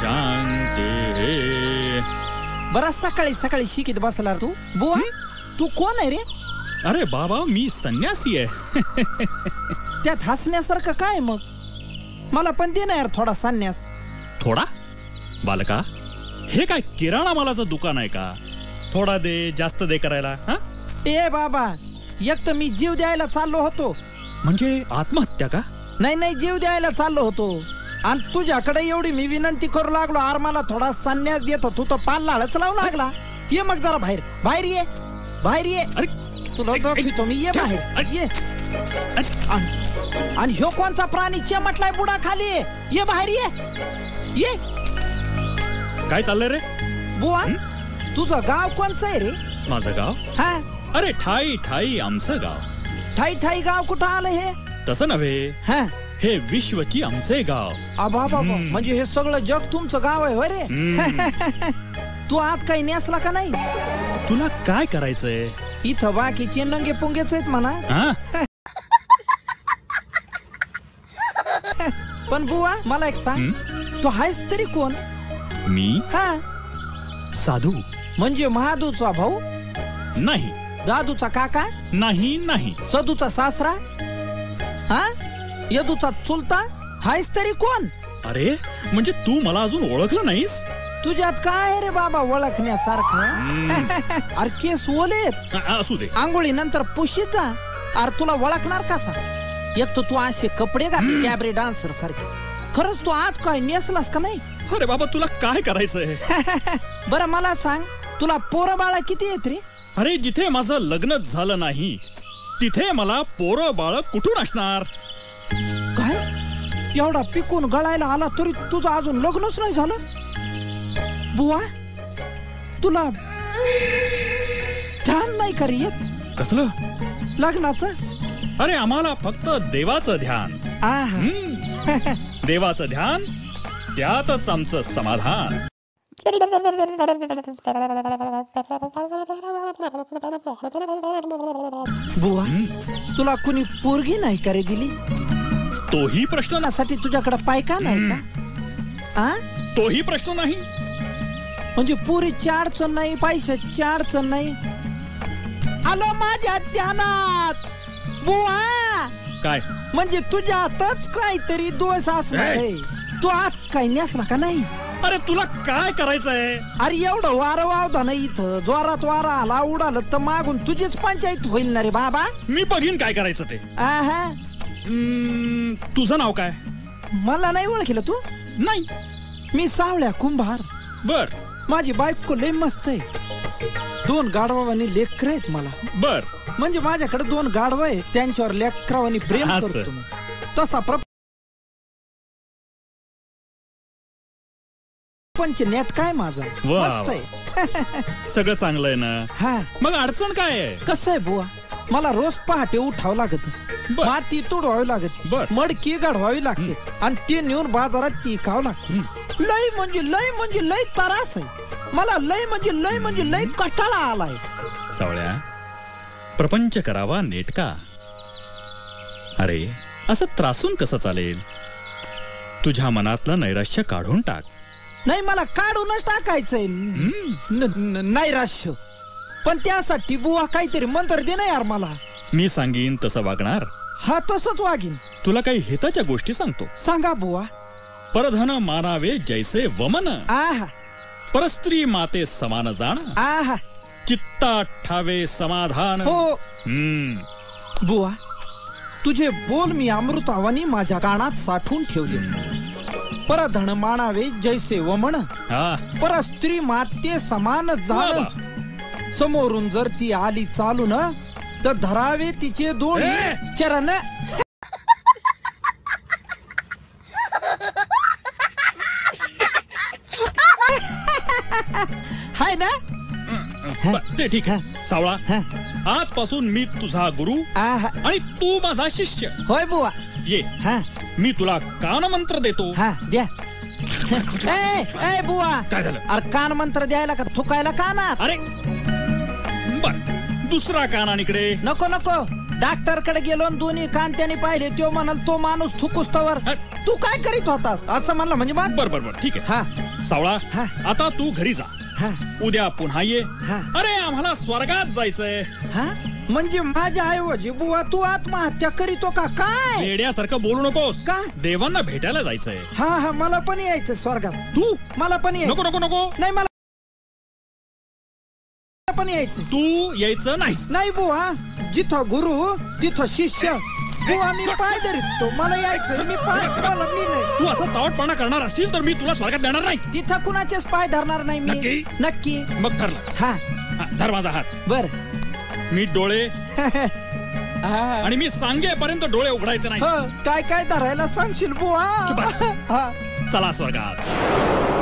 शांती. बरं सकाळी सकाळी शिकीत बसला तू. बुवा तू कोण आहे रे? अरे बाबा मी संन्यासी आहे. त्यात हसण्यासारखं काय मग? मला पण दे ना यार थोडा संन्यास. थोडा? बालका हे काय किराणा मालाचं दुकान आहे का? थोडा दे जास्त दे करायला. हा ए बाबा एक तर मी जीव द्यायला चाललो होतो. म्हणजे आत्महत्या का? नाही नाही जीव द्यायला चाललो होतो आणि तुझ्याकडे एवढी मी विनंती करू लागलो आर मला थोडा संन्यास देतो. तू तर पाल लाळच लावू लागला. ये मग जरा बाहेर बाहेर ये बाहेर ये. अरे तुला दाखवतो मी. ये बाहेर ये. आणि ह्यो कोणचा प्राणी चिमटलाय बुडा खाली? ये बाहेर ये ये. काय चाललंय रे? बुवा तुझं गाव कोणचं आहे रे? माझं गाव? हा अरे ठाई ठाई आमचं गाव. ठाई ठाई गाव कुठं आलं हे? तसं नव्हे, हा हे विश्वची आमचे गाव. आबा बाबा म्हणजे हे सगळं जग तुमचं गाव आहे होय रे? तू आत काही नेसला का नाही? तुला काय करायचंय इथं? बाकीचे नंगे पुंगेच आहेत म्हणा. पण बुवा मला एक सांग, तू आहेस तरी कोण? मी हा साधू. म्हणजे महादूचा भाऊ नाही, दादूचा काका नाही नाही, सदूचा सासरा, हा यदूचा चुलता. हायस तरी कोण? अरे म्हणजे तू मला अजून ओळखलं नाहीस? तुझ्यात काय आहे रे बाबा ओळखण्यासारखं? अरे केस ओलेत. असू दे. आंघोळी नंतर पुशीत जा. अरे तुला ओळखणार कसा? एक तर तू असे कपडे घाल कॅबरे डान्सर सारखे. खरंच तू आज काय नेसलास का नाही? अरे बाबा तुला काय करायचंय? बरं मला सांग, तुला पोरं बाळा किती आहेत रे? अरे जिथे माझं लग्नच झालं नाही तिथे मला पोरं बाळ कुठून असणार? काय एवढा पिकून गळायला आला तरी तुझं अजून लग्नच नाही झालं? बुवा तुला ध्यान नाही का रे येत? कसलं लग्नाचं? अरे आम्हाला फक्त देवाचं ध्यान. देवाचं ध्यान त्यातच आमचं समाधान. बुवा तुला कुणी पोरगी नाही का रे दिली? तोही प्रश्न ना. साठी तुझ्याकडे पायका नाही का? आ तोही प्रश्न नाही. म्हणजे पोरीची अडचण नाही, पैशाची अडचण नाही. आलो माझ्या ध्यानात. बुवा काय म्हणजे तुझ्यातच काहीतरी दोष असणार आहे. तू आत काही नेसला का नाही? अरे तुला काय करायचंय? अरे एवढं वारं वावदा नाही इथं. जोरात वारा आला उडालं तर मागून तुझीच पंचायत होईल ना रे बाबा. मी बघीन काय करायचं ते. आहा तुझं नाव काय? मला नाही ओळखलं तू? नाही. मी सावळ्या कुंभार. बर. माझी बायको लय मस्त आहे. 2 गाढवानी लेकर आहेत मला. बर. म्हणजे माझ्याकडे 2 गाढव आहेत, त्यांच्यावर लेकरावानी प्रेम करतो मी. तसा पंच नेट काय माझा मस्त आहे. सगळं चांगलं आहे ना? हा मग अडचण काय आहे? कसं आहे बुवा, मला रोज पहाटे उठावं लागत, माती तोडवावी लागते, मडकी गाढवावी लागते आणि ती नेऊन बाजारात ती खावं लागते. लय म्हणजे लय त्रास आहे मला. लय म्हणजे लय कटाळा आलाय. सावळ्या प्रपंच करावा नेटका. अरे असं त्रासून कसं चालेल? तुझ्या मनातलं नैराश्य काढून टाक. नाही मला काढूनच टाकायचंय नैराश्य. पण त्यासाठी बुवा काहीतरी मंत्र दे ना यार मला. मी सांगीन तसं वागणार? हा तसंच वागीन. तुला काही हिताच्या गोष्टी सांगतो. सांगा बुवा. परधन मानावे जैसे वमन. आहा. परस्त्री माते समान जाण. आहा. चित्ता ठावे समाधान. हो. बुवा तुझे बोल मी अमृतावानी माझ्या कानात साठवून ठेवले. परधन मानावे जैसे वमन, परस्त्री माते समान जाण. समोरून जर ती आली चालून तर धरावे तिचे दोन्ही चरण. हाय ना? ते ठीक आहे सावळा. आजपासून मी तुझा गुरु आणि तू माझा शिष्य. होय बुवा. ये मी तुला कान मंत्र देतो. हा द्या. ए बुवा काय झालं? अरे कान मंत्र द्यायला का थुकायला कानात? अरे बर दुसरा कान इकडे. नको नको डॉक्टर कडे गेलो आणि दोन्ही कान त्याने पाहिले तो म्हणाल तो माणूस थुकुस्तवर तू काय करीत होतास असं म्हणलं म्हणजे मग बर बर बर ठीक आहे. हा सावळा हा. आता तू घरी जा. हा उद्या पुन्हा ये. हा. अरे आम्हाला स्वर्गात जायचंय. हा म्हणजे माझ्या ऐवजी बुवा तू आत्महत्या करीतो का काय वेड्यासारखं बोलू नकोस. का? देवांना भेटायला जायचंय. हा हा मला पण यायचं स्वर्गात. तू मला पण यायचं. नको नको नको. नाही मला पण यायचं. तू यायचं नाहीस. नाही बुवा जिथं गुरु तिथं शिष्य. बुवा मी पाय धरतो मला यायचं. मी पाय मला मी नाही. तू असा चावटपणा करणार असशील तर मी तुला स्वर्गात देणार नाही. तिथं कुणाचेच पाय धरणार नाही मी. नक्की? नक्की. मग ठरलं. हा हा, धर माझा हात. बर मी डोळे हा. आणि मी सांगेपर्यंत डोळे उघडायचे नाही. हो काय काय धरायला सांगशील बुवा चुप बस. हा चला स्वर्गात.